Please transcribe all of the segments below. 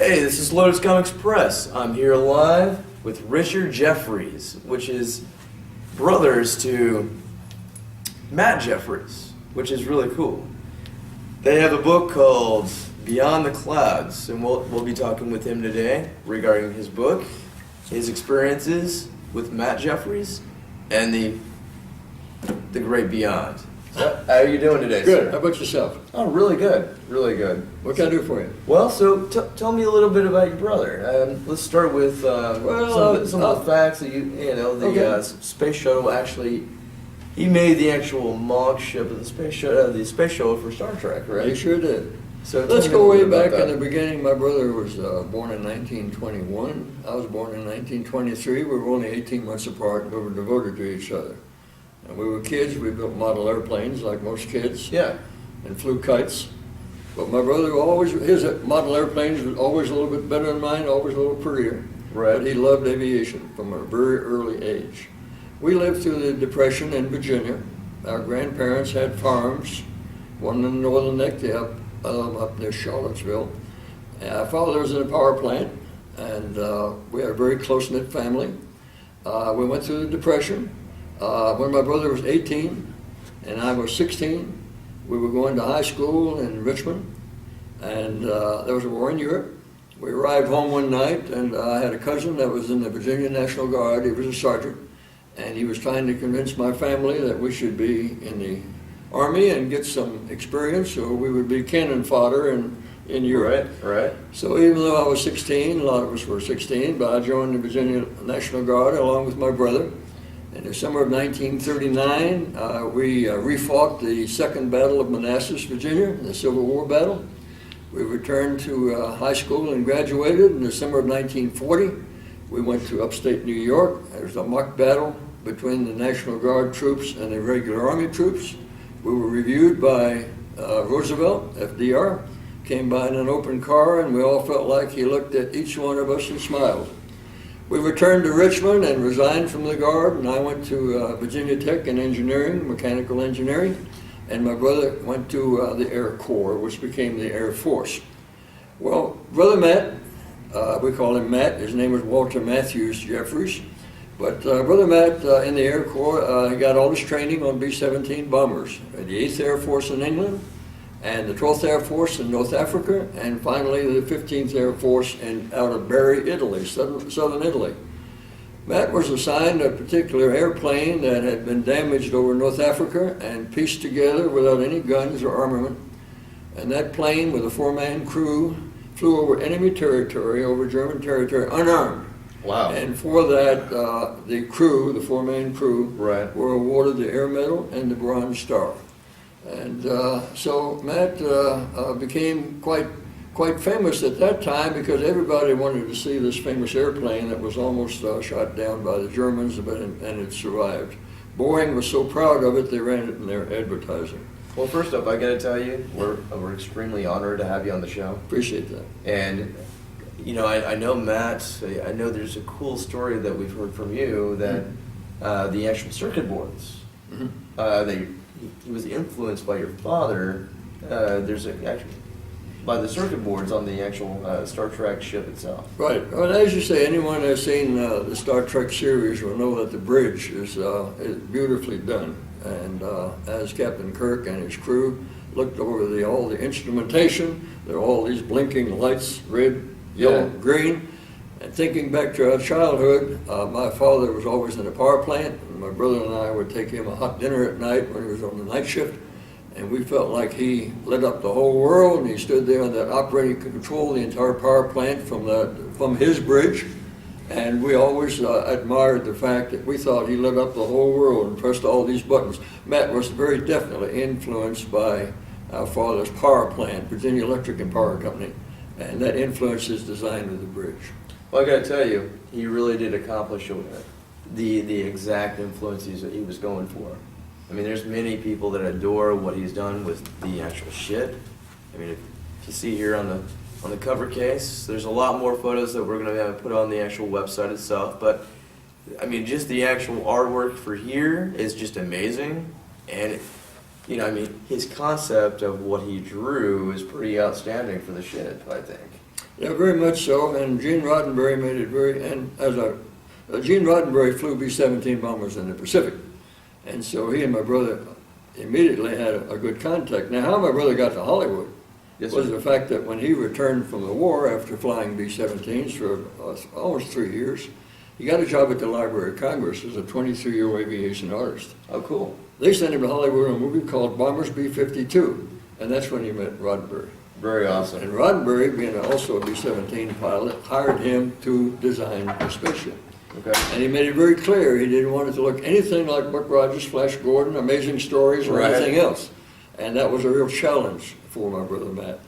Hey, this is Lotus Comics Press. I'm here live with Richard Jefferies, which is brothers to Matt Jefferies, which is really cool. They have a book called Beyond the Clouds, and we'll be talking with him today regarding his book, his experiences with Matt Jefferies, and the great beyond. So, how are you doing today, Good. sir? How about yourself? Oh, really good. Really good. What can I do for you? Well, so tell me a little bit about your brother. Let's start with some of the facts that the space shuttle actually. He made the actual mock ship of the space shuttle for Star Trek, right? He sure did. So let's go way back in the beginning. My brother was born in 1921. I was born in 1923. We were only 18 months apart, and we were devoted to each other. And we were kids. We built model airplanes like most kids. Yeah. And flew kites. But my brother his model airplanes was always a little bit better than mine, always a little prettier. Right. But he loved aviation from a very early age. We lived through the Depression in Virginia. Our grandparents had farms, one in the northern neck up near Charlottesville. Our father was in a power plant, and we had a very close-knit family. We went through the Depression. When my brother was 18 and I was 16, we were going to high school in Richmond, and there was a war in Europe. We arrived home one night, and I had a cousin that was in the Virginia National Guard. He was a sergeant, and he was trying to convince my family that we should be in the Army and get some experience, so we would be cannon fodder in Europe. Right. So even though I was 16, a lot of us were 16, but I joined the Virginia National Guard along with my brother. In the summer of 1939, we refought the Second Battle of Manassas, Virginia, the Civil War battle. We returned to high school and graduated in the summer of 1940. We went to upstate New York. There was a mock battle between the National Guard troops and the regular Army troops. We were reviewed by Roosevelt, FDR, came by in an open car, and we all felt like he looked at each one of us and smiled. We returned to Richmond and resigned from the Guard, and I went to Virginia Tech in engineering, mechanical engineering, and my brother went to the Air Corps, which became the Air Force. Well, Brother Matt, we call him Matt, his name was Walter Matthews Jefferies, but Brother Matt in the Air Corps, he got all his training on B-17 bombers, the 8th Air Force in England, and the 12th Air Force in North Africa, and finally the 15th Air Force out of Bari, Italy, southern Italy. Matt was assigned a particular airplane that had been damaged over North Africa and pieced together without any guns or armament. And that plane with a 4-man crew flew over enemy territory, over German territory, unarmed. Wow. And for that, the crew, the 4-man crew, right, were awarded the Air Medal and the Bronze Star. And so Matt became quite famous at that time because everybody wanted to see this famous airplane that was almost shot down by the Germans, and it survived. Boeing was so proud of it, they ran it in their advertising. Well, first up, I got to tell you, we're extremely honored to have you on the show. Appreciate that. And I know Matt. I know there's a cool story that we've heard from you that the actual circuit boards, he was influenced by your father. By the circuit boards on the actual Star Trek ship itself. Right. Well, as you say, anyone that's seen the Star Trek series will know that the bridge is beautifully done. And as Captain Kirk and his crew looked over all the instrumentation, there are all these blinking lights, red, yellow, green. And thinking back to our childhood, my father was always in a power plant, and my brother and I would take him a hot dinner at night when he was on the night shift, and we felt like he lit up the whole world, and he stood there and that operating could control the entire power plant from his bridge, and we always admired the fact that we thought he lit up the whole world and pressed all these buttons. Matt was very definitely influenced by our father's power plant, Virginia Electric and Power Company, and that influenced his design of the bridge. Well, I got to tell you, he really did accomplish the exact influences that he was going for. I mean, there's many people that adore what he's done with the actual ship. I mean, if you see here on the cover case, there's a lot more photos that we're going to put on the actual website itself. But I mean, just the actual artwork for here is just amazing, and I mean, his concept of what he drew is pretty outstanding for the ship, I think. Yeah, very much so. And Gene Roddenberry made it very. And Gene Roddenberry flew B-17 bombers in the Pacific, and so he and my brother immediately had a good contact. Now, how my brother got to Hollywood was the fact that when he returned from the war after flying B-17s for almost 3 years, he got a job at the Library of Congress as a 23-year-old aviation artist. Oh, cool. They sent him to Hollywood on a movie called Bombers B-52, and that's when he met Roddenberry. Very awesome. And Roddenberry, being also a B-17 pilot, hired him to design the spaceship. Okay. And he made it very clear he didn't want it to look anything like Buck Rogers, Flash Gordon, Amazing Stories, or anything else. And that was a real challenge for my brother Matt.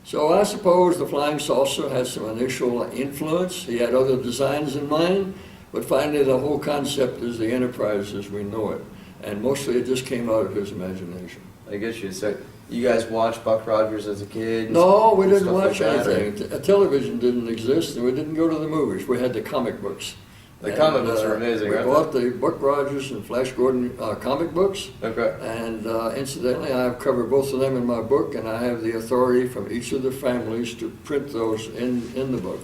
So I suppose the Flying Saucer had some initial influence. He had other designs in mind, but finally the whole concept is the Enterprise as we know it. And mostly it just came out of his imagination. I guess you said, you guys watched Buck Rogers as a kid? No, we didn't Stuff watch like that, anything. Television didn't exist, and we didn't go to the movies. We had the comic books. The comic books are amazing, We right? bought the Buck Rogers and Flash Gordon comic books. Okay. And incidentally, I've covered both of them in my book, and I have the authority from each of the families to print those in the book.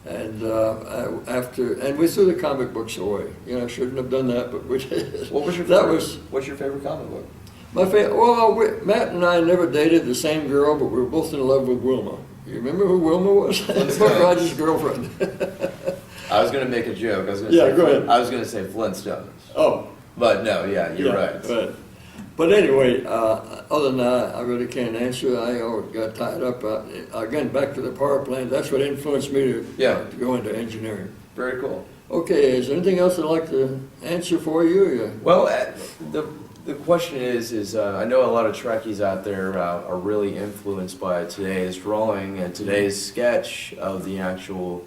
And and we threw the comic books away. You know, I shouldn't have done that, but we did. What was your favorite? What's your favorite comic book? My favorite. Well, Matt and I never dated the same girl, but we were both in love with Wilma. You remember who Wilma was? Buck Rogers' girlfriend. I was going to make a joke. I was going go ahead. I was going to say Flintstones. Oh. But no, yeah, you're right. But anyway, other than that, I really can't answer. I got tied up. Again, back to the power plant. That's what influenced me to go into engineering. Very cool. Okay, is there anything else I'd like to answer for you? Well, the question is I know a lot of Trekkies out there are really influenced by today's drawing and today's sketch of the actual,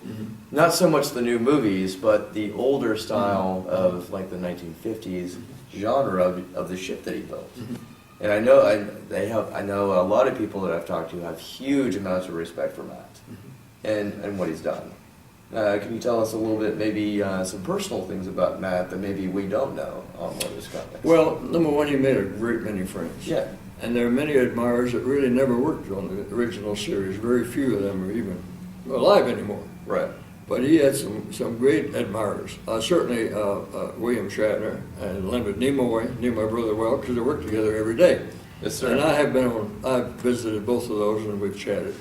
not so much the new movies, but the older style of like the 1950s genre of the ship that he built. And I know I know a lot of people that I've talked to have huge amounts of respect for Matt and what he's done. Can you tell us a little bit, maybe some personal things about Matt that maybe we don't know on Lotus Comics? Well, number one, he made a great many friends. Yeah. And there are many admirers that really never worked on the original series. Very few of them are even alive anymore. Right. But he had some great admirers. Certainly William Shatner and Leonard Nimoy knew my brother well because they worked together every day. Yes, sir. And I've visited both of those and we've chatted.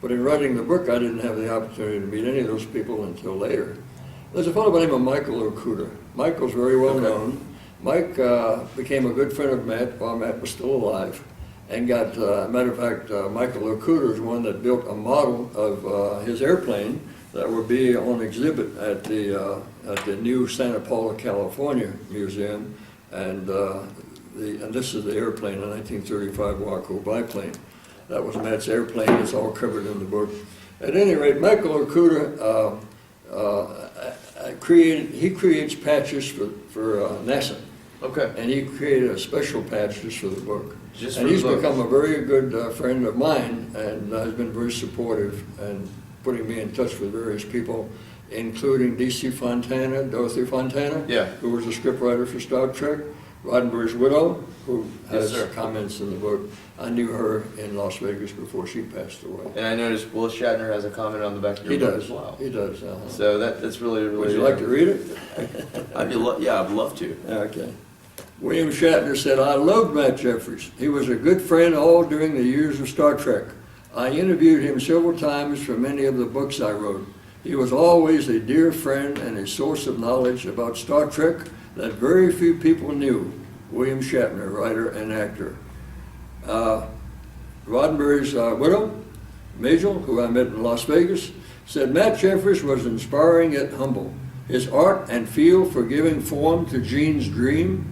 But in writing the book, I didn't have the opportunity to meet any of those people until later. There's a fellow by the name of Michael Okuda. Michael's very well known. Mike became a good friend of Matt while Matt was still alive. And got, matter of fact, Michael Okuda is one that built a model of his airplane that would be on exhibit at the new Santa Paula, California Museum. And this is the airplane, a 1935 Waco biplane. That was Matt's airplane. It's all covered in the book. At any rate, Michael Okuda creates patches for NASA. Okay. And he created a special patch just for the book. And he's become a very good friend of mine and has been very supportive and putting me in touch with various people, including Dorothy Fontana, who was a scriptwriter for Star Trek, Roddenberry's widow, who has comments in the book. I knew her in Las Vegas before she passed away. And I noticed Will Shatner has a comment on the back of your book as well. He does. So that's really. Would you like to read it? I'd love to. Okay. William Shatner said, "I loved Matt Jefferies. He was a good friend all during the years of Star Trek. I interviewed him several times for many of the books I wrote. He was always a dear friend and a source of knowledge about Star Trek that very few people knew." William Shatner, writer and actor. Roddenberry's widow, Majel, who I met in Las Vegas, said Matt Jefferies was inspiring yet humble. His art and feel for giving form to Gene's dream.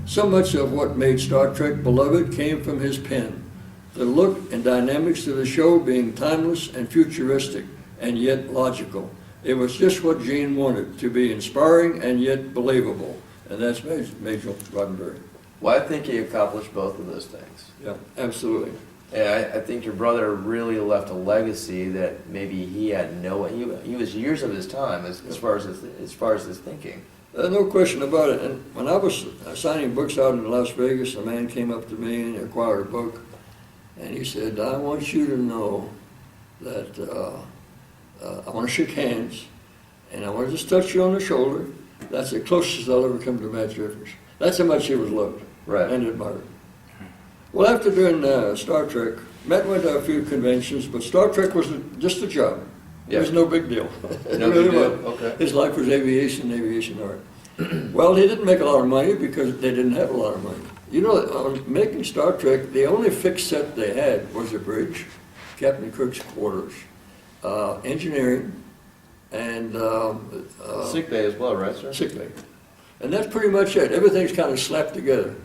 So much of what made Star Trek beloved came from his pen. The look and dynamics of the show being timeless and futuristic, and yet logical. It was just what Gene wanted, to be inspiring and yet believable. And that's Majel Roddenberry. Well, I think he accomplished both of those things. Yeah, absolutely. And I think your brother really left a legacy that maybe he had he was years of his time as far as his thinking. No question about it. And when I was signing books out in Las Vegas, a man came up to me and acquired a book, and he said, "I want you to know that I want to shake hands, and I want to just touch you on the shoulder. That's the closest I'll ever come to Matt Jefferies. That's how much he was loved and admired. Well, after doing Star Trek, Matt went to a few conventions, but Star Trek was just a job. It was no big deal. No big deal. Okay. His life was aviation, aviation art. Well, he didn't make a lot of money because they didn't have a lot of money. You know, on making Star Trek, the only fixed set they had was a bridge, Captain Kirk's quarters, engineering, and sick bay as well, right, sir? Sick bay. And that's pretty much it. Everything's kind of slapped together.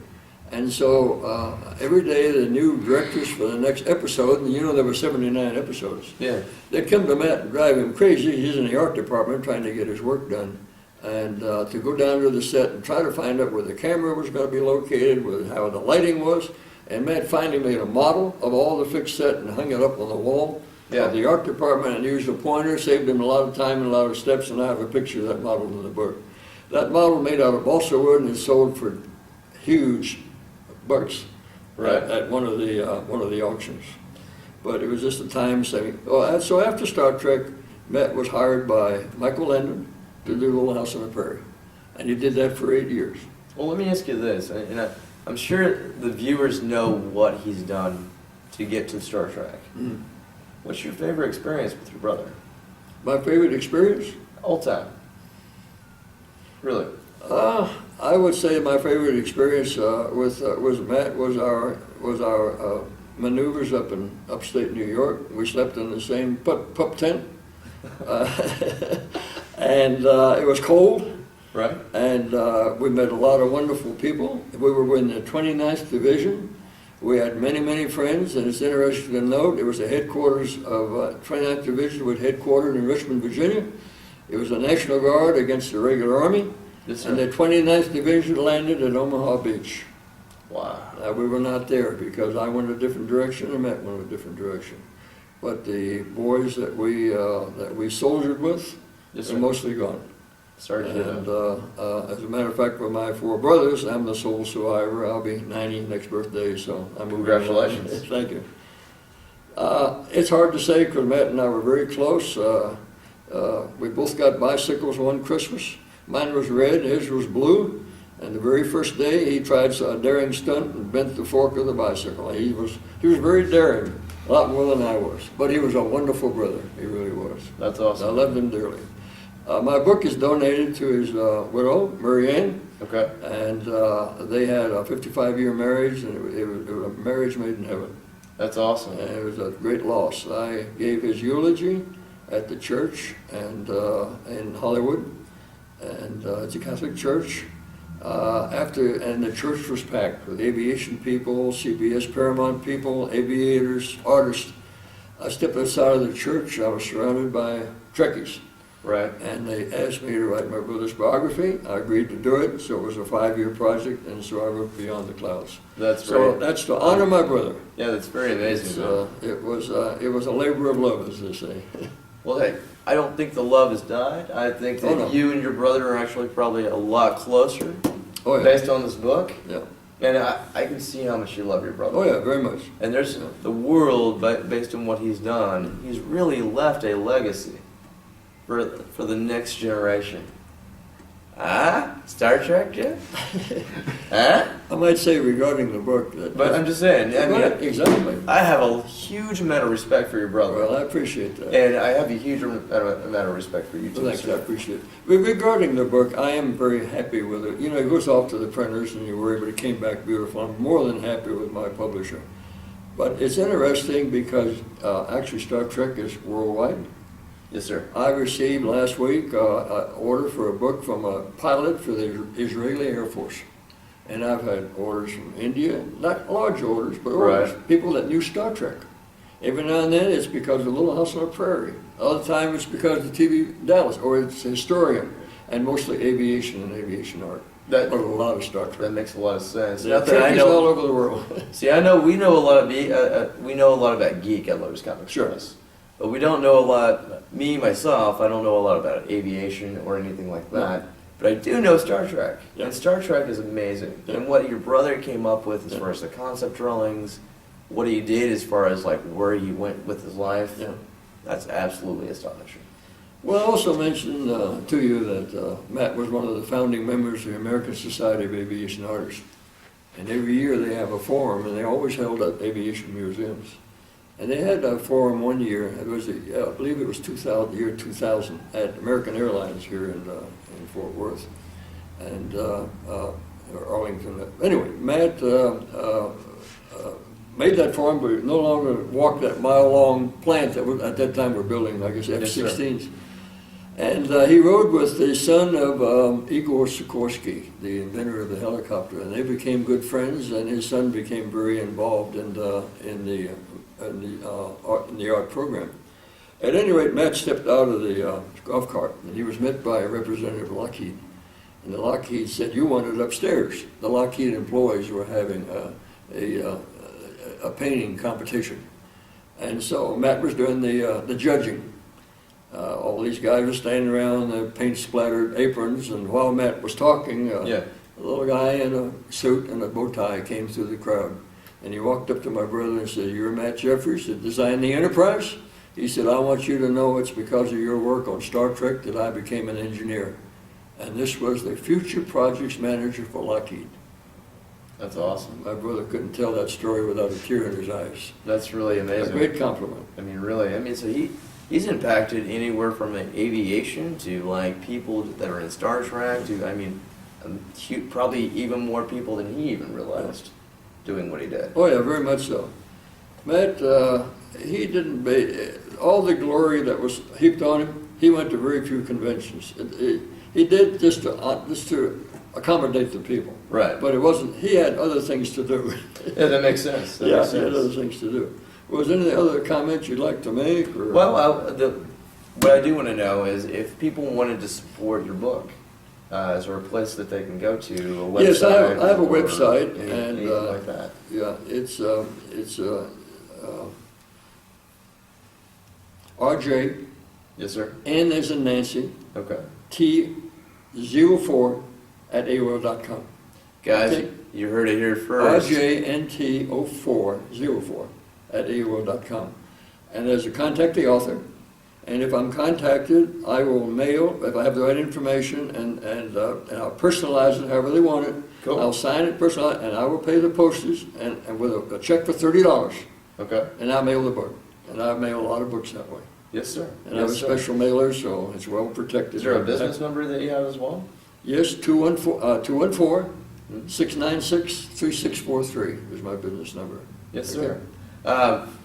And so every day the new directors for the next episode, and you know there were 79 episodes, they'd come to Matt and drive him crazy. He's in the art department trying to get his work done. And to go down to the set and try to find out where the camera was going to be located, how the lighting was. And Matt finally made a model of all the fixed set and hung it up on the wall of the art department and used a pointer, saved him a lot of time and a lot of steps, and I have a picture of that model in the book. That model made out of balsa wood and is sold for huge bucks at one of the auctions. But it was just a time saving. So after Star Trek, Matt was hired by Michael Landon to do Little House on the Prairie, and he did that for 8 years. Well, let me ask you this, and I'm sure the viewers know what he's done to get to Star Trek. Mm. What's your favorite experience with your brother? My favorite experience? All time. Really? I would say my favorite experience with Matt was our maneuvers up in upstate New York. We slept in the same pup tent, and it was cold. Right. And we met a lot of wonderful people. We were in the 29th Division. We had many, many friends, and it's interesting to note it was the headquarters of 29th Division, was headquartered in Richmond, Virginia. It was the National Guard against the regular Army. Yes, sir. And the 29th Division landed at Omaha Beach. Wow. We were not there because I went a different direction and Matt went a different direction. But the boys that we soldiered with are mostly gone. Sorry to hear that. And as a matter of fact, with my 4 brothers, I'm the sole survivor. I'll be 90 next birthday, so I'm moving. Congratulations. On. Thank you. It's hard to say because Matt and I were very close. We both got bicycles one Christmas. Mine was red, his was blue. And the very first day, he tried a daring stunt and bent the fork of the bicycle. He was very daring, a lot more than I was. But he was a wonderful brother. He really was. That's awesome. I loved him dearly. My book is donated to his widow, Mary Ann. Okay. And they had a 55-year marriage, and it was a marriage made in heaven. That's awesome. And it was a great loss. I gave his eulogy at the church and in Hollywood, and it's a Catholic church. And the church was packed with aviation people, CBS Paramount people, aviators, artists. I stepped outside of the church. I was surrounded by Trekkies. Right. And they asked me to write my brother's biography. I agreed to do it, so it was a 5-year project, and so I wrote Beyond the Clouds. That's so great. That's to honor my brother. Yeah, that's very amazing. It was a labor of love, as they say. Well, hey, I don't think the love has died. I think that you and your brother are actually probably a lot closer based on this book. Yeah. And I can see how much you love your brother. Oh, yeah, very much. And there's the world, based on what he's done, he's really left a legacy for the next generation. Star Trek, Jeff? I might say regarding the book that... But I'm just saying, exactly. I have a huge amount of respect for your brother. Well, I appreciate that. And I have a huge amount of respect for you, too. Well, thanks, I appreciate it. But regarding the book, I am very happy with it. You know, it goes off to the printers and you worry, but it came back beautiful. I'm more than happy with my publisher. But it's interesting because actually Star Trek is worldwide. Yes, sir. I received last week an order for a book from a pilot for the Israeli Air Force. And I've had orders from India, not large orders, but orders, people that knew Star Trek. Every now and then it's because of Little House on the Prairie. Other time it's because of TV Dallas, or it's historian, and mostly aviation and aviation art. But a lot of Star Trek. That makes a lot of sense. Yeah, Trekkies all over the world. See, we know a lot about geek at Lotus Comics. Sure. But we don't know a lot, myself, I don't know a lot about aviation or anything like that. No. But I do know Star Trek. Yeah. And Star Trek is amazing. Yeah. And what your brother came up with as far as the concept drawings, what he did as far as like where he went with his life, That's absolutely astonishing. Well, I also mentioned to you that Matt was one of the founding members of the American Society of Aviation Artists. And every year they have a forum, and they always held at aviation museums. And they had a forum one year, it was, I believe it was 2000, year 2000, at American Airlines here in Fort Worth, and or Arlington. Anyway, Matt made that forum, but no longer walked that mile-long plant that at that time we're building, I guess, F-16s. And he rode with the son of Igor Sikorsky, the inventor of the helicopter, and they became good friends. And his son became very involved in the art program. At any rate, Matt stepped out of the golf cart, and he was met by a representative of Lockheed. And the Lockheed said, "You want it upstairs." The Lockheed employees were having a painting competition, and so Matt was doing the judging. All these guys were standing around the paint-splattered aprons, and while Matt was talking, a little guy in a suit and a bow tie came through the crowd. And he walked up to my brother and said, "You're Matt Jefferies that designed the Enterprise?" He said, "I want you to know it's because of your work on Star Trek that I became an engineer." And this was the future projects manager for Lockheed. That's awesome. My brother couldn't tell that story without a tear in his eyes. That's really amazing. A great compliment. I mean, really. I mean, so he's impacted anywhere from aviation to like people that are in Star Trek to, I mean, probably even more people than he even realized doing what he did. Oh yeah, very much so. Matt, he didn't, all the glory that was heaped on him, he went to very few conventions. He did just to accommodate the people. Right. But it wasn't, he had other things to do. Yeah, that makes sense. That yeah, makes sense. He had other things to do. Was there any other comments you'd like to make? Or? Well, what I do want to know is if people wanted to support your book, is there a place that they can go to? A website? Yes, I have a website, anything like that. Yeah, it's RJ. Yes, sir. N as in Nancy. Okay. T04 at AOL.com. Guys, Okay. you heard it here first. RJNT04 at AOL.com. And there's a contact the author. And if I'm contacted, I will mail, if I have the right information, and I'll personalize it however they want it. Cool. I'll sign it, personalize it, and I will pay the postage and with a check for $30. Okay. And I'll mail the book. And I mail a lot of books that way. Yes, sir. And I have a special mailer, so it's well protected. Is there a business number that you have as well? Yes, 214-696-3643 is my business number. Yes, sir.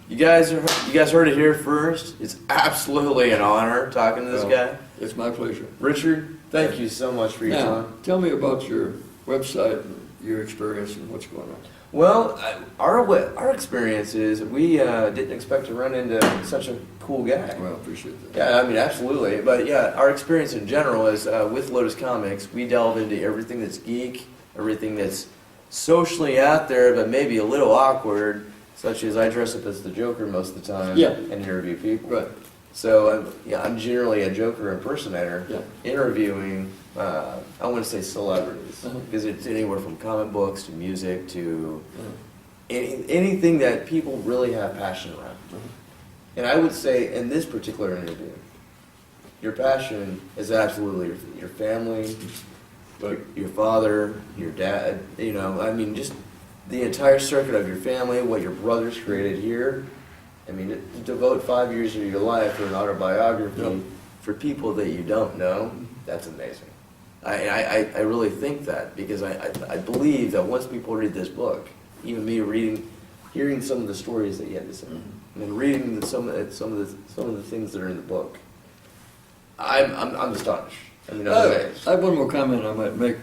You guys heard it here first. It's absolutely an honor talking to this guy. It's my pleasure. Richard, thank you so much for your time. Tell me about your website and your experience and what's going on. Well, our experience is we didn't expect to run into such a cool guy. Well, I appreciate that. Yeah, I mean, absolutely. But yeah, our experience in general is with Lotus Comics, we delve into everything that's geek, everything that's socially out there, but maybe a little awkward, such as I dress up as the Joker most of the time and interview people. Right. So I'm generally a Joker impersonator, interviewing, I want to say celebrities, because it's anywhere from comic books to music to anything that people really have passion around. And I would say in this particular interview, your passion is absolutely your family, your father, your dad, I mean, just the entire circuit of your family, what your brothers created here. I mean, to devote 5 years of your life for an autobiography for people that you don't know, that's amazing. I really think that, because I believe that once people read this book, even me hearing some of the stories that you had to say, and reading some of the things that are in the book, I'm astonished. I mean, I'm amazed. I have one more comment I might make.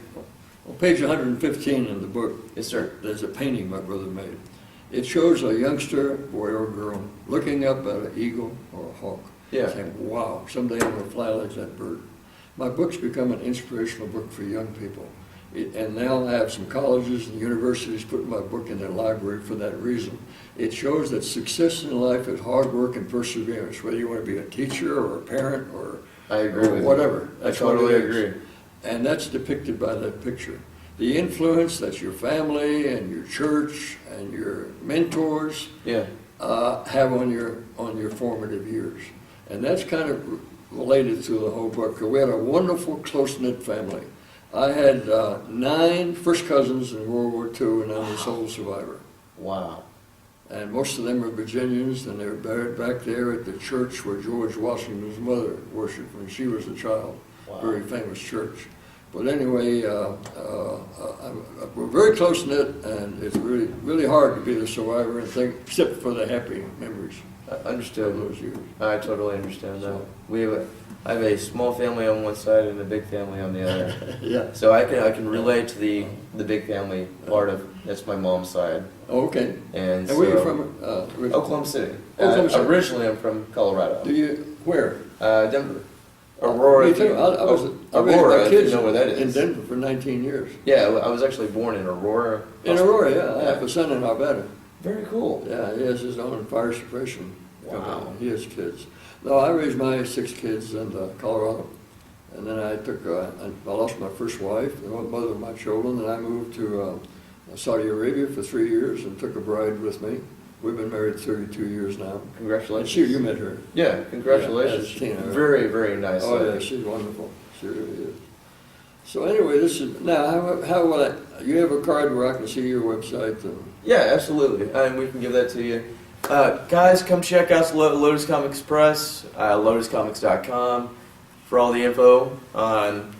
On page 115 in the book, yes, sir. There's a painting my brother made. It shows a youngster, boy or girl, looking up at an eagle or a hawk, saying, "Wow, someday I'm going to fly like that bird." My book's become an inspirational book for young people. And now I have some colleges and universities putting my book in their library for that reason. It shows that success in life is hard work and perseverance, whether you want to be a teacher or a parent or whatever. I totally agree. And that's depicted by that picture. The influence that your family and your church and your mentors have on your formative years. And that's kind of related to the whole book. 'Cause we had a wonderful, close-knit family. I had 9 first cousins in World War II, and I'm the sole survivor. Wow. And most of them are Virginians, and they were buried back there at the church where George Washington's mother worshipped when she was a child. Wow. Very famous church. But anyway, we're very close-knit, and it's really, really hard to be the survivor and think, except for the happy memories Understood. of those years. I totally understand that. So- I have a small family on one side and a big family on the other. Yeah. So I can relate to the big family part of that's my mom's side. Okay. And And where are you so- from? Richard? Oklahoma City. Oklahoma City. Originally, I'm from Colorado. Do you, where? Denver. Aurora. Me if you- too. I raised Aurora, my if you kids know where that in is. Denver for 19 years. Yeah, I was actually born in Aurora. In Aurora, yeah. I have a son in Arvada. Very cool. Yeah, he has his own fire suppression company. Wow. He has kids. No, I raised my 6 kids in Colorado. And then I lost my first wife, the mother of my children, and I moved to Saudi Arabia for 3 years and took a bride with me. We've been married 32 years now. And Congratulations. you met her. Yeah, congratulations. Yeah, that's Tina. Very, very nice. Oh yeah, she's wonderful. She really is. So anyway, this is now. How will you have a card where I can see your website? Yeah, absolutely. And we can give that to you. Guys, come check out Lotus Comics Press, lotuscomics.com for all the info on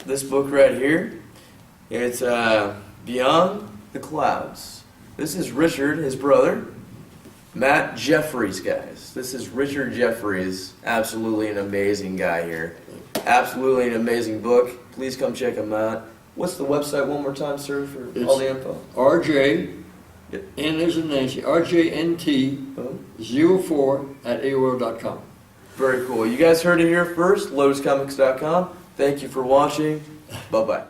this book right here. It's Beyond the Clouds. This is Richard, his brother, Matt Jefferies, guys. This is Richard Jefferies. Absolutely an amazing guy here. Absolutely an amazing book. Please come check him out. What's the website one more time, sir, for all the info? RJ, Yep. N as in Nancy, RJNT04@AOL.com. Very cool. You guys heard it here first, lotuscomics.com. Thank you for watching. Bye-bye.